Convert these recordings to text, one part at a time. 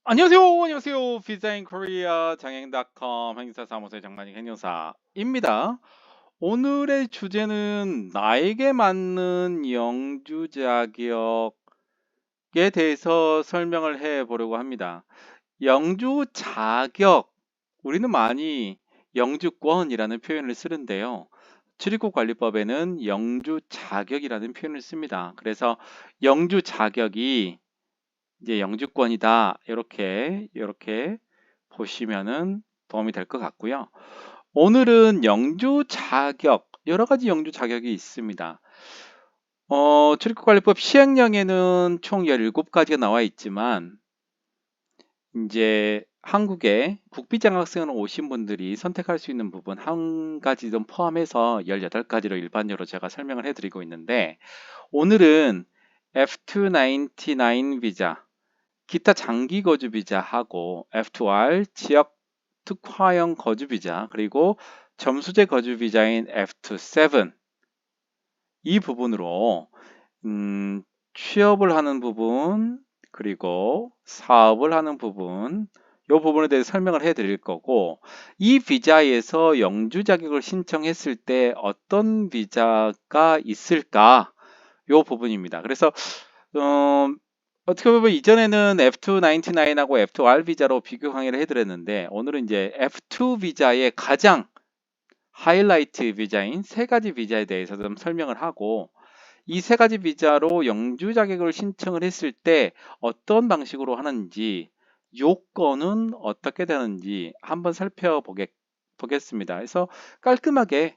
안녕하세요. 비자인 코리아 장행닷컴 행사사무소의 장만익 행정사입니다. 오늘의 주제는 나에게 맞는 영주 자격에 대해서 설명을 해 보려고 합니다. 영주 자격, 우리는 많이 영주권이라는 표현을 쓰는데요. 출입국 관리법에는 영주 자격이라는 표현을 씁니다. 그래서 영주 자격이 이제 영주권이다. 이렇게 보시면은 도움이 될 것 같고요. 오늘은 영주 자격, 여러 가지 영주 자격이 있습니다. 출입국관리법 시행령에는 총 17가지가 나와 있지만 이제 한국에 국비장학생으로 오신 분들이 선택할 수 있는 부분 한 가지 좀 포함해서 18가지로 일반적으로 제가 설명을 해드리고 있는데 오늘은 F299 비자, 기타 장기 거주 비자하고 F2R 지역 특화형 거주 비자 그리고 점수제 거주 비자인 F27 이 부분으로 취업을 하는 부분 그리고 사업을 하는 부분 이 부분에 대해서 설명을 해 드릴 거고 이 비자에서 영주 자격을 신청했을 때 어떤 비자가 있을까 이 부분입니다. 그래서 어, 어떻게 보면 이전에는 F299하고 F2R 비자로 비교 강의를 해드렸는데 오늘은 이제 F2 비자의 가장 하이라이트 비자인 세 가지 비자에 대해서 좀 설명을 하고 이 세 가지 비자로 영주 자격을 신청을 했을 때 어떤 방식으로 하는지 요건은 어떻게 되는지 한번 살펴보겠습니다. 그래서 깔끔하게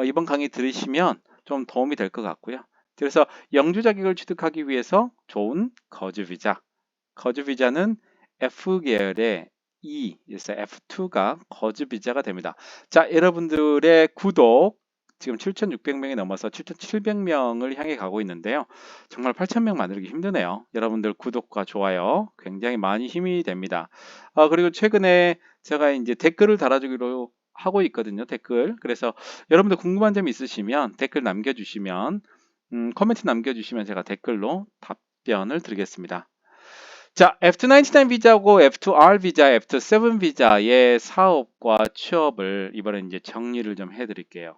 이번 강의 들으시면 좀 도움이 될 것 같고요. 그래서 영주 자격을 취득하기 위해서 좋은 거주 비자. 거주 비자는 F 계열의 E, 그래서 F2가 거주 비자가 됩니다. 자, 여러분들의 구독 지금 7,600명이 넘어서 7,700명을 향해 가고 있는데요. 정말 8,000명 만들기 힘드네요. 여러분들 구독과 좋아요 굉장히 많이 힘이 됩니다. 그리고 최근에 제가 이제 댓글을 달아주기로 하고 있거든요. 댓글. 그래서 여러분들 궁금한 점 있으시면 댓글 남겨주시면 코멘트 남겨주시면 제가 댓글로 답변을 드리겠습니다. 자, F299 비자고 F2R 비자, F7 비자의 사업과 취업을 이번에 이제 정리를 좀 해드릴게요.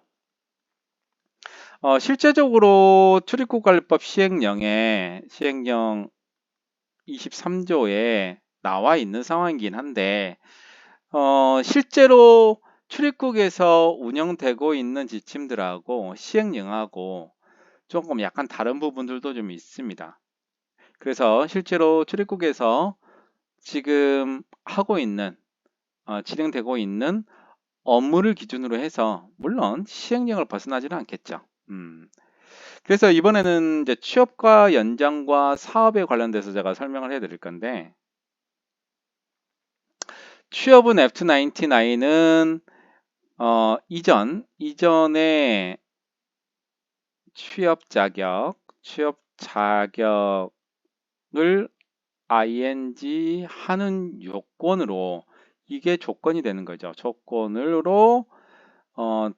실제적으로 출입국관리법 시행령 23조에 나와 있는 상황이긴 한데 실제로 출입국에서 운영되고 있는 지침들하고 시행령하고 조금 약간 다른 부분들도 좀 있습니다. 그래서 실제로 출입국에서 지금 진행되고 있는 업무를 기준으로 해서 물론 시행령을 벗어나지는 않겠죠. 그래서 이번에는 이제 취업과 연장과 사업에 관련돼서 제가 설명을 해드릴 건데 취업은 F299는 이전에 취업 자격을 ing 하는 요건으로 이게 조건이 되는 거죠. 조건으로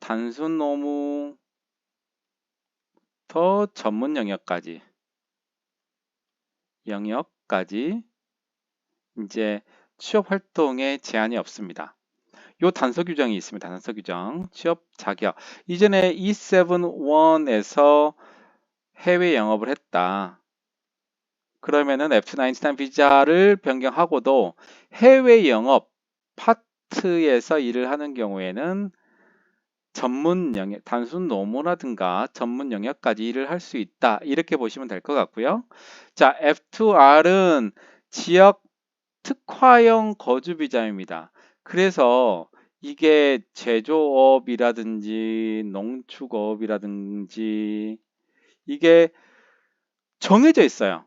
단순 노무부터 전문 영역까지 이제 취업 활동에 제한이 없습니다. 요 단서 규정이 있습니다. 단서 규정. 취업 자격. 이전에 E7-1에서 해외 영업을 했다. 그러면은 F99 비자를 변경하고도 해외 영업 파트에서 일을 하는 경우에는 전문 영역, 단순 노무라든가 전문 영역까지 일을 할 수 있다. 이렇게 보시면 될 것 같고요. 자, F2R은 지역 특화형 거주 비자입니다. 그래서 이게 제조업이라든지 농축업이라든지 이게 정해져 있어요.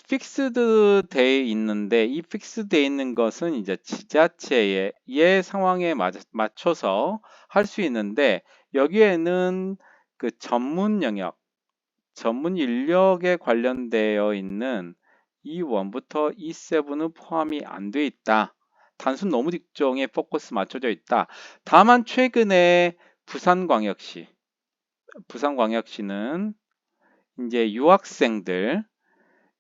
픽스드 돼 있는데 이 픽스드 돼 있는 것은 이제 지자체의 상황에 맞춰서 할 수 있는데 여기에는 그 전문 인력에 관련되어 있는 E1부터 E7은 포함이 안 돼 있다. 단순 노무 직종에 포커스 맞춰져 있다. 다만 최근에 부산광역시는 이제 유학생들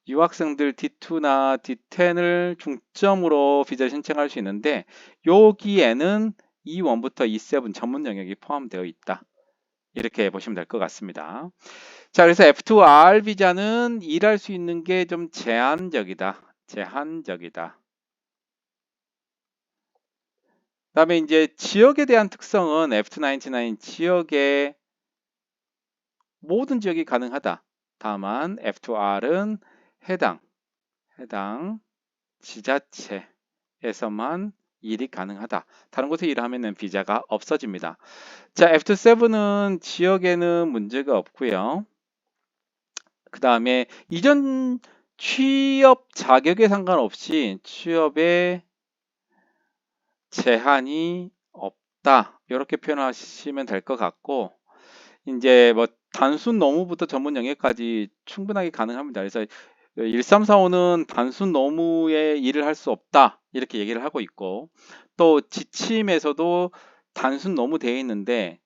유학생들 D2나 D10을 중점으로 비자를 신청할 수 있는데 여기에는 E1부터 E7 전문 영역이 포함되어 있다. 이렇게 보시면 될 것 같습니다. 자, 그래서 F2R 비자는 일할 수 있는 게 좀 제한적이다. 제한적이다. 그다음에 이제 지역에 대한 특성은 F299 지역의 모든 지역이 가능하다. 다만 F2R은 해당 지자체에서만 일이 가능하다. 다른 곳에 일을 하면은 비자가 없어집니다. 자, F7은 지역에는 문제가 없고요. 그 다음에 이전 취업 자격에 상관없이 취업에 제한이 없다. 이렇게 표현하시면 될 것 같고, 이제 뭐 단순 노무부터 전문 영역까지 충분하게 가능합니다. 그래서 1345는 단순 노무의 일을 할 수 없다. 이렇게 얘기를 하고 있고, 또 지침에서도 단순 노무 되어 있는데,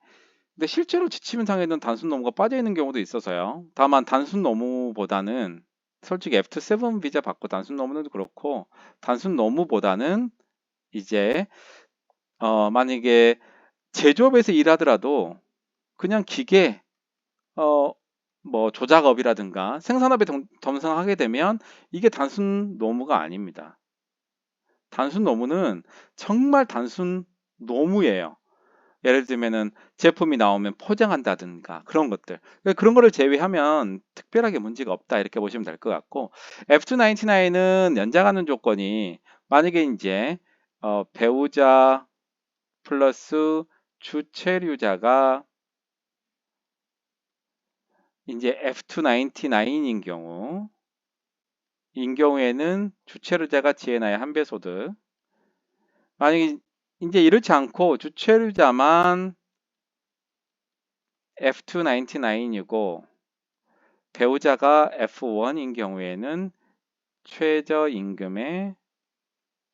근데 실제로 지침상에는 단순 노무가 빠져 있는 경우도 있어서요. 다만 단순 노무보다는 솔직히 F7 비자 받고 단순 노무는 그렇고, 단순 노무보다는 이제 만약에 제조업에서 일하더라도 그냥 기계 뭐 조작업이라든가 생산업에 점성하게 되면 이게 단순 노무가 아닙니다. 단순 노무는 정말 단순 노무예요. 예를 들면은 제품이 나오면 포장한다든가 그런 것들. 그런 거를 제외하면 특별하게 문제가 없다 이렇게 보시면 될 것 같고, F299는 연장하는 조건이 만약에 이제 배우자 플러스 주체류자가 이제 F299인 경우에는 주체류자가 GNI의 한 배 소득. 만약에 이제 이렇지 않고 주체류자만 F299이고 배우자가 F1인 경우에는 최저임금의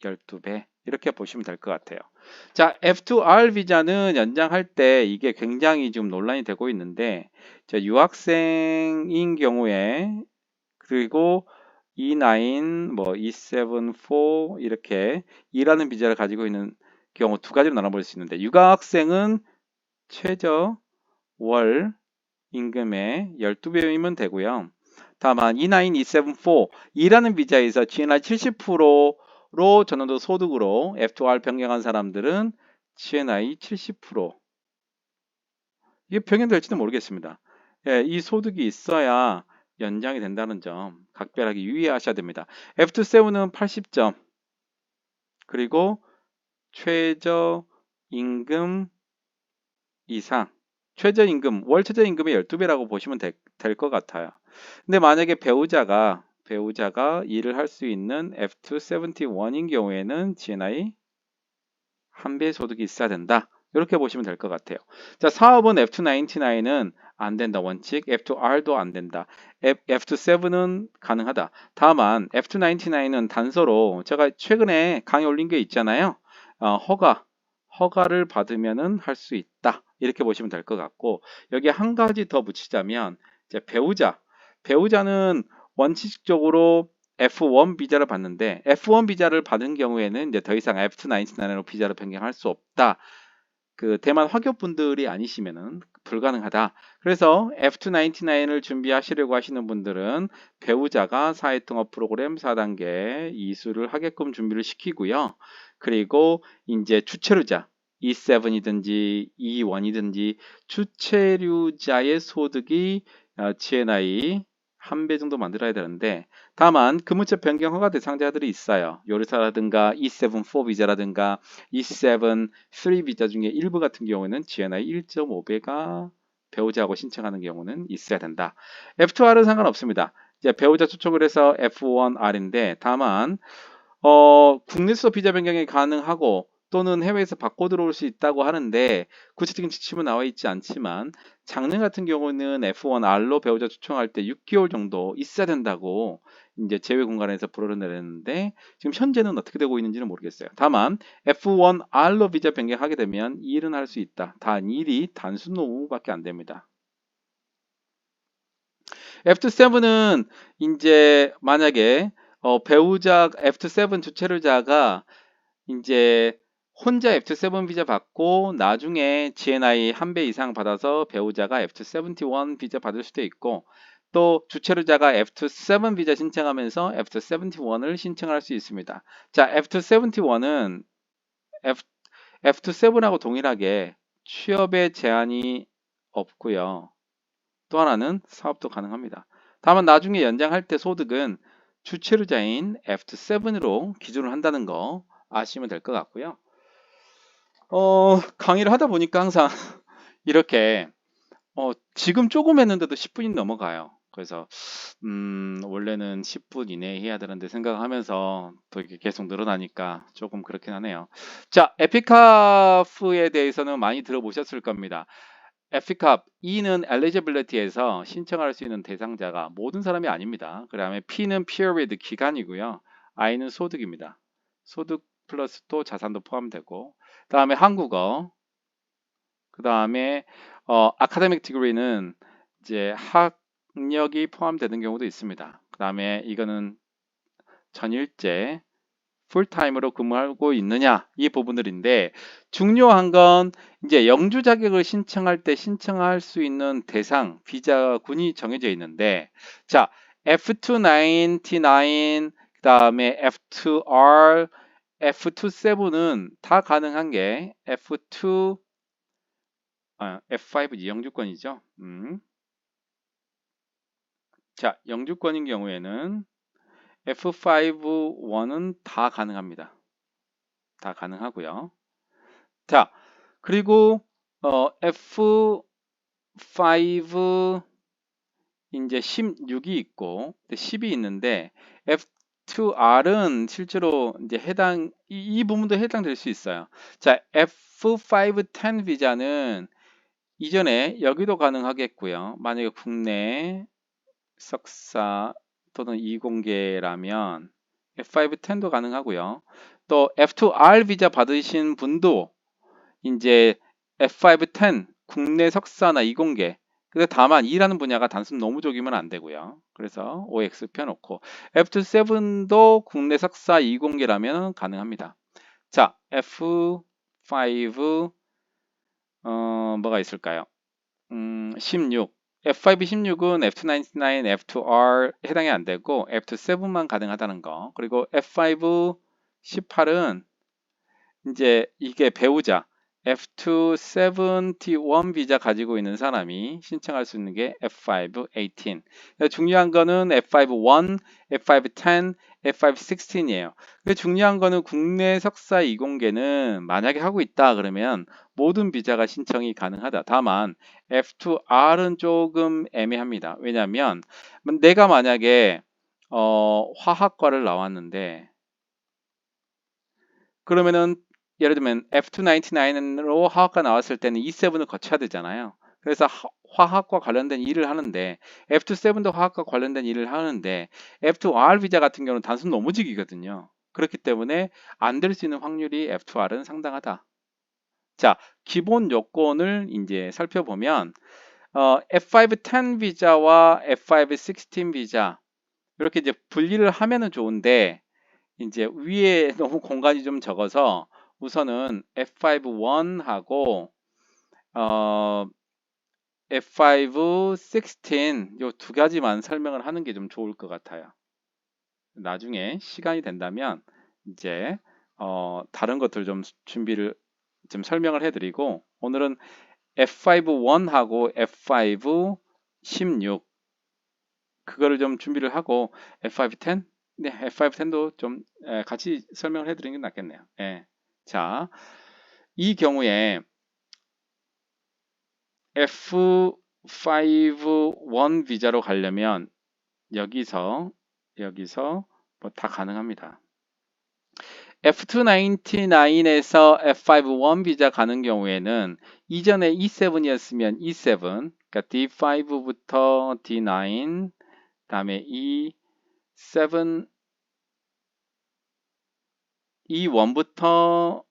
12배 이렇게 보시면 될 것 같아요. 자, F2R 비자는 연장할 때 이게 굉장히 지금 논란이 되고 있는데 유학생인 경우에 그리고 E9, 뭐 E74 이렇게 일하는 비자를 가지고 있는 경우 두 가지로 나눠볼 수 있는데 유학생은 최저 월 임금의 12배이면 되고요. 다만 E9, E74 일하는 비자에서 GNI 70%로 전년도 소득으로 F2R 변경한 사람들은 GNI 70% 이게 변경될지도 모르겠습니다. 예, 이 소득이 있어야 연장이 된다는 점 각별하게 유의하셔야 됩니다. F2세븐은 80점 그리고 최저임금 이상 최저임금 월 최저임금의 12배라고 보시면 될 것 같아요. 근데 만약에 배우자가 일을 할 수 있는 F271인 경우에는 GNI 한 배 소득이 있어야 된다. 이렇게 보시면 될 것 같아요. 자, 사업은 F299는 안 된다. 원칙. F2R도 안 된다. F27은 가능하다. 다만 F299는 단서로 제가 최근에 강의 올린 게 있잖아요. 허가를 받으면은 할 수 있다. 이렇게 보시면 될 것 같고 여기에 한 가지 더 붙이자면 이제 배우자는 원칙적으로 F1 비자를 받는데 F1 비자를 받은 경우에는 이제 더 이상 F299로 비자를 변경할 수 없다. 그 대만 화교분들이 아니시면은 불가능하다. 그래서 F299을 준비하시려고 하시는 분들은 배우자가 사회통합 프로그램 4단계 이수를 하게끔 준비를 시키고요. 그리고 이제 주체류자 E7이든지 E1이든지 주체류자의 소득이 GNI 한 배 정도 만들어야 되는데 다만 근무처 변경 허가 대상자들이 있어요. 요리사라든가 E7-4 비자라든가 E7-3 비자 중에 일부 같은 경우는 GNI 1.5배가 배우자하고 신청하는 경우는 있어야 된다. F2R은 상관없습니다. 이제 배우자 초청을 해서 F1R인데 다만 국내에서 비자 변경이 가능하고 또는 해외에서 바꿔 들어올 수 있다고 하는데 구체적인 지침은 나와 있지 않지만 작년 같은 경우는 F1R로 배우자 초청할 때 6개월 정도 있어야 된다고 이제 제외 공간에서 불어를 내렸는데 지금 현재는 어떻게 되고 있는지는 모르겠어요. 다만 F1R로 비자 변경하게 되면 이 일은 할 수 있다. 단 일이 단순 노무밖에 안 됩니다. F7은 이제 만약에 배우자 F7 주체료자가 이제 혼자 F7 비자 받고 나중에 GNI 한 배 이상 받아서 배우자가 F71 비자 받을 수도 있고 또 주체료자가 F7 비자 신청하면서 F71을 신청할 수 있습니다. 자, F71은 F7하고 동일하게 취업에 제한이 없고요. 또 하나는 사업도 가능합니다. 다만 나중에 연장할 때 소득은 주체료자인 F7으로 기준을 한다는 거 아시면 될 것 같고요. 강의를 하다 보니까 항상 이렇게 지금 조금 했는데도 10분이 넘어가요. 그래서 원래는 10분 이내에 해야 되는데 생각하면서 또 이렇게 계속 늘어나니까 조금 그렇긴 하네요. 자, 에피카프에 대해서는 많이 들어보셨을 겁니다. 에피캅 E는 eligibility에서 신청할 수 있는 대상자가 모든 사람이 아닙니다. 그 다음에 P는 period 기간이고요. I는 소득입니다. 소득 플러스 또 자산도 포함되고, 그 다음에 한국어, 그 다음에 academic degree는 이제 학력이 포함되는 경우도 있습니다. 그 다음에 이거는 전일제 풀타임으로 근무하고 있느냐 이 부분들인데 중요한 건 이제 영주 자격을 신청할 때 신청할 수 있는 대상 비자군이 정해져 있는데 자 F299 그다음에 F2R F27은 다 가능한 게 F5 영주권이죠. 자 영주권인 경우에는 F5-1은 다 가능합니다. 다 가능하고요. 자, 그리고 F5 이제 16이 있고 10이 있는데 F2R은 실제로 이제 이 부분도 해당될 수 있어요. 자, F510 비자는 이전에 여기도 가능하겠고요. 만약에 국내 석사 또는 이공계라면 F510도 가능하고요. 또 F2R 비자 받으신 분도 이제 F510 국내 석사나 이공계 근데 다만 일하는 분야가 단순 노무족이면 안 되고요. 그래서 OX 펴놓고 F7도 국내 석사 이공계라면 가능합니다. 자, F5 뭐가 있을까요? 16 F5 16은 F299, F2R 해당이 안 되고 F7만 가능하다는 거. 그리고 F5 18은 이제 이게 배우자 F271 비자 가지고 있는 사람이 신청할 수 있는 게 F518. 중요한 거는 F51, F510, F516이에요. 중요한 거는 국내 석사 이공계는 만약에 하고 있다 그러면 모든 비자가 신청이 가능하다. 다만 F2R은 조금 애매합니다. 왜냐하면 내가 만약에 화학과를 나왔는데 그러면은 예를 들면 F299으로 화학과 나왔을 때는 E7을 거쳐야 되잖아요. 그래서 화학과 관련된 일을 하는데 F27도 화학과 관련된 일을 하는데 F2R 비자 같은 경우는 단순 노무직이거든요. 그렇기 때문에 안 될 수 있는 확률이 F2R은 상당하다. 자, 기본 요건을 이제 살펴보면 F510 비자와 F516 비자 이렇게 이제 분리를 하면은 좋은데 이제 위에 너무 공간이 좀 적어서 우선은 F5-1하고 F5-16 요 두 가지만 설명을 하는 게 좀 좋을 것 같아요. 나중에 시간이 된다면 이제 다른 것들 좀 준비를 좀 설명을 해드리고 오늘은 F5-1하고 F5-16 그거를 좀 준비를 하고 F5-10 네, F5-10도 좀 같이 설명을 해드리는 게 낫겠네요. 예. 자, 이 경우에 F5-1 비자로 가려면 여기서 뭐 다 가능합니다. F299에서 F5-1 비자 가는 경우에는 이전에 E7이었으면 E7, 그러니까 D5부터 D9, 다음에 E7, E1부터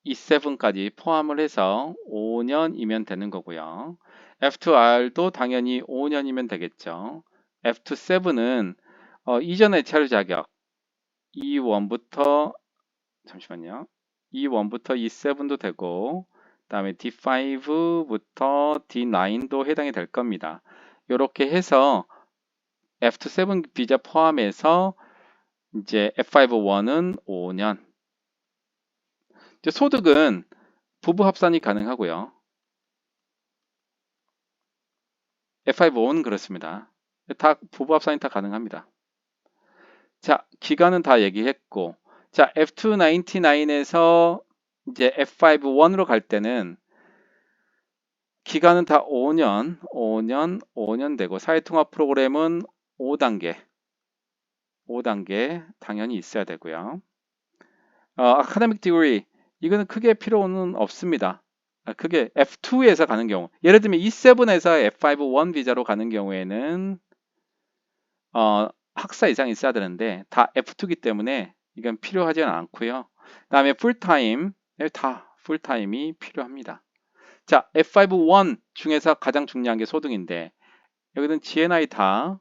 E7까지 포함을 해서 5년이면 되는 거고요. F2R도 당연히 5년이면 되겠죠. F2-7은 이전의 체류 자격 E1부터 잠시만요. E1부터 E7도 되고 그다음에 D5부터 D9도 해당이 될 겁니다. 이렇게 해서 F2-7 비자 포함해서 이제 F5-1은 5년. 이제 소득은 부부 합산이 가능하고요. F5-1은 그렇습니다. 다 부부 합산이 다 가능합니다. 자, 기간은 다 얘기했고, 자, F299에서 이제 F5-1으로 갈 때는 기간은 다 5년 되고 사회통합 프로그램은 5단계 당연히 있어야 되고요. 아카데믹 디그리 이거는 크게 필요는 없습니다. 크게 F2에서 가는 경우 예를 들면 E7에서 F5-1 비자로 가는 경우에는 학사 이상 있어야 되는데 다 F2이기 때문에 이건 필요하지는 않고요. 그 다음에 풀타임 다 풀타임이 필요합니다. 자, F5-1 중에서 가장 중요한 게 소득인데 여기는 GNI 다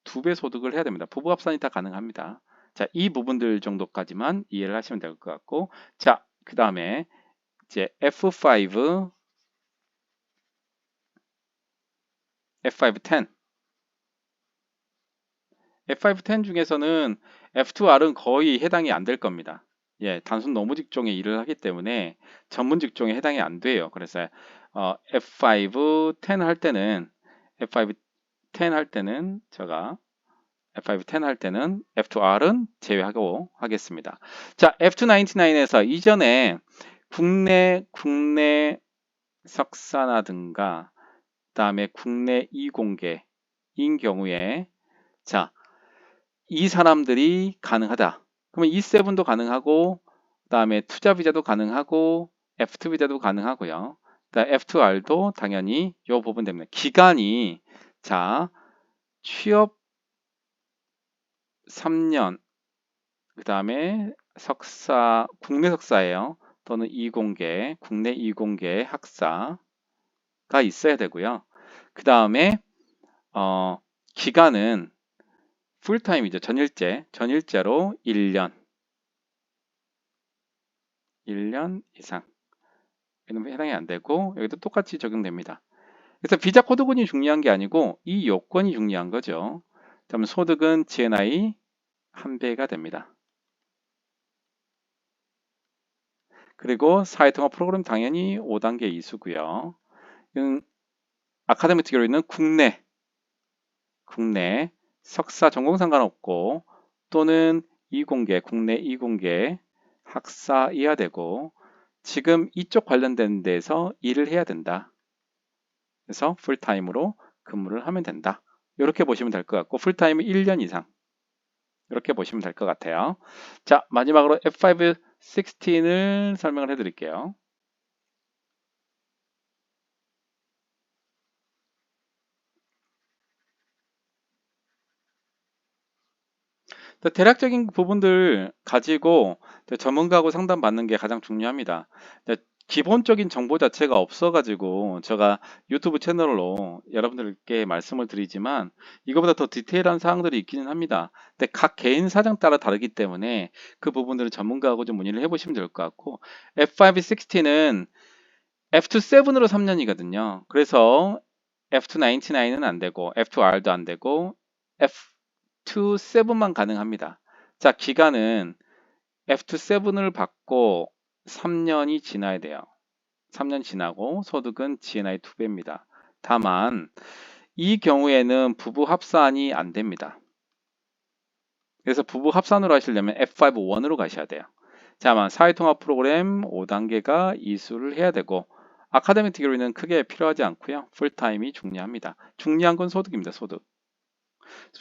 2배 소득을 해야 됩니다. 부부 합산이 다 가능합니다. 자, 이 부분들 정도까지만 이해를 하시면 될 것 같고, 자, 그 다음에 이제 F5, F5-10. F5-10 중에서는 F2R은 거의 해당이 안 될 겁니다. 예, 단순 노무 직종에 일을 하기 때문에 전문 직종에 해당이 안 돼요. 그래서 F5-10 할 때는 F5-10 할 때는 제가 F5-10 할 때는 F2R은 제외하고 하겠습니다. 자, F299에서 이전에 국내 석사나든가 그다음에 국내 이공계인 경우에 자, 이 사람들이 가능하다. 그러면 E7도 가능하고 그다음에 투자 비자도 가능하고 F2 비자도 가능하고요. 그다음에 F2R도 당연히 이 부분 됩니다. 기간이 자, 취업 3년 그 다음에 석사, 국내 석사예요. 또는 이공계, 국내 이공계 학사가 있어야 되고요. 그 다음에 기간은 풀타임이죠. 전일제로 1년 이상. 이러면 해당이 안 되고 여기도 똑같이 적용됩니다. 그래서 비자 코드군이 중요한 게 아니고 이 요건이 중요한 거죠. 그러면 소득은 GNI 1배가 됩니다. 그리고 사회통합 프로그램 당연히 5단계 이수고요. 아카데믹 디그리는 국내 석사 전공 상관없고 또는 국내 이공계 학사이야 되고 지금 이쪽 관련된 데서 일을 해야 된다. 그래서 풀타임으로 근무를 하면 된다. 이렇게 보시면 될 것 같고 풀타임은 1년 이상 이렇게 보시면 될 것 같아요. 자, 마지막으로 F5-16을 설명을 해드릴게요. 대략적인 부분들 가지고 전문가하고 상담받는 게 가장 중요합니다. 기본적인 정보 자체가 없어가지고 제가 유튜브 채널로 여러분들께 말씀을 드리지만 이거보다 더 디테일한 사항들이 있기는 합니다. 근데 각 개인 사정 따라 다르기 때문에 그 부분들을 전문가하고 좀 문의를 해보시면 될 것 같고 F5-16은 F2-7으로 3년이거든요. 그래서 F2-99은 안 되고 F2R도 안 되고 F2-7만 가능합니다. 자, 기간은 F2-7을 받고 3년이 지나야 돼요. 3년 지나고 소득은 GNI 2배입니다. 다만 이 경우에는 부부 합산이 안 됩니다. 그래서 부부 합산으로 하시려면 F5-1으로 가셔야 돼요. 다만 사회통합 프로그램 5단계가 이수를 해야 되고 아카데믹 디그리는 크게 필요하지 않고요. 풀타임이 중요합니다. 중요한 건 소득입니다. 소득.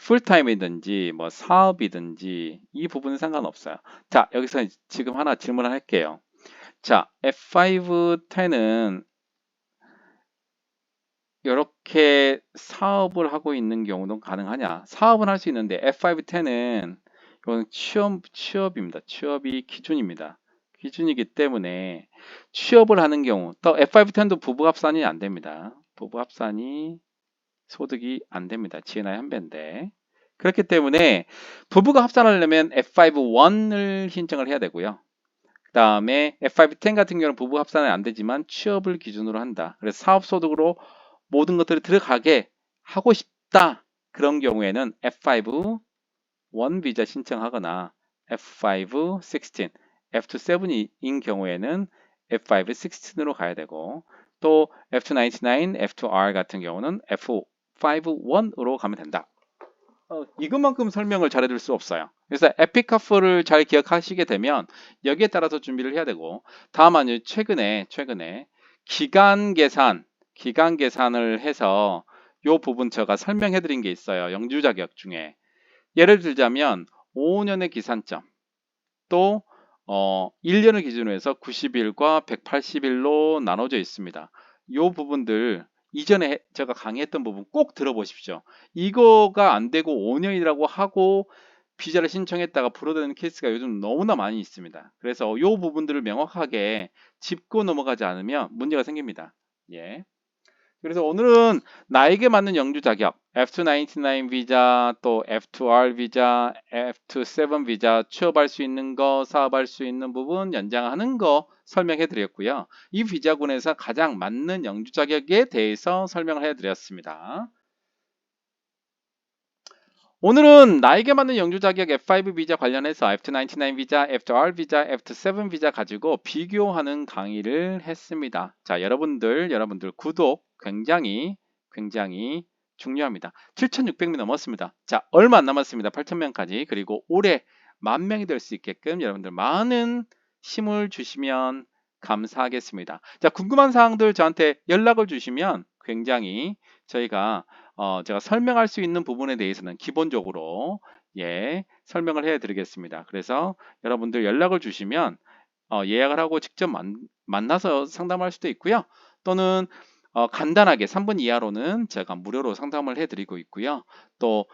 풀타임이든지 뭐 사업이든지 이 부분은 상관없어요. 자, 여기서 지금 하나 질문을 할게요. 자, F5-10은 이렇게 사업을 하고 있는 경우도 가능하냐? 사업은 할 수 있는데 F5-10은 이건 취업입니다. 취업이 기준입니다. 기준이기 때문에 취업을 하는 경우 또 F5-10도 부부 합산이 안 됩니다. 부부 합산이 소득이 안 됩니다. GNI 한 배인데. 그렇기 때문에 부부가 합산하려면 F5-1을 신청을 해야 되고요. 그 다음에 F5-10 같은 경우는 부부 합산은 안 되지만 취업을 기준으로 한다. 그래서 사업소득으로 모든 것들이 들어가게 하고 싶다. 그런 경우에는 F5-1 비자 신청하거나 F5-16, F2-7인 경우에는 F5-16으로 가야 되고 또 F2-99, F2R 같은 경우는 F5-1으로 가면 된다. 이것만큼 설명을 잘해줄 수 없어요. 그래서 에픽커프를 잘 기억하시게 되면 여기에 따라서 준비를 해야 되고 다만 최근에 기간 계산을 해서 이 부분 제가 설명해 드린 게 있어요. 영주 자격 중에 예를 들자면 5년의 기산점 또 1년을 기준으로 해서 90일과 180일로 나눠져 있습니다. 이 부분들 이전에 제가 강의했던 부분 꼭 들어보십시오. 이거가 안 되고 5년이라고 하고 비자를 신청했다가 불어되는 케이스가 요즘 너무나 많이 있습니다. 그래서 이 부분들을 명확하게 짚고 넘어가지 않으면 문제가 생깁니다. 예. 그래서 오늘은 나에게 맞는 영주 자격 F299 비자 또 F2R 비자, F2-7 비자 취업할 수 있는 거, 사업할 수 있는 부분 연장하는 거 설명해 드렸고요. 이 비자군에서 가장 맞는 영주 자격에 대해서 설명을 해 드렸습니다. 오늘은 나에게 맞는 영주 자격 F5 비자 관련해서 F299 비자, F2R 비자, F2-7 비자 가지고 비교하는 강의를 했습니다. 자, 여러분들 구독 굉장히 중요합니다. 7,600명 넘었습니다. 자, 얼마 안 남았습니다. 8,000명까지. 그리고 올해 10,000명이 될 수 있게끔 여러분들 많은 힘을 주시면 감사하겠습니다. 자, 궁금한 사항들 저한테 연락을 주시면 굉장히 저희가 제가 설명할 수 있는 부분에 대해서는 기본적으로 설명을 해 드리겠습니다. 그래서 여러분들 연락을 주시면 예약을 하고 직접 만나서 상담할 수도 있고요. 또는 간단하게 3분 이하로는 제가 무료로 상담을 해 드리고 있고요. 또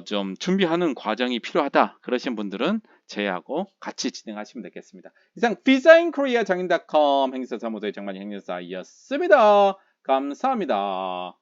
좀 준비하는 과정이 필요하다 그러신 분들은 저희하고 같이 진행하시면 되겠습니다. 이상 비자인코리아 장인.com 행사 사무소의 정만희 행사였습니다. 감사합니다.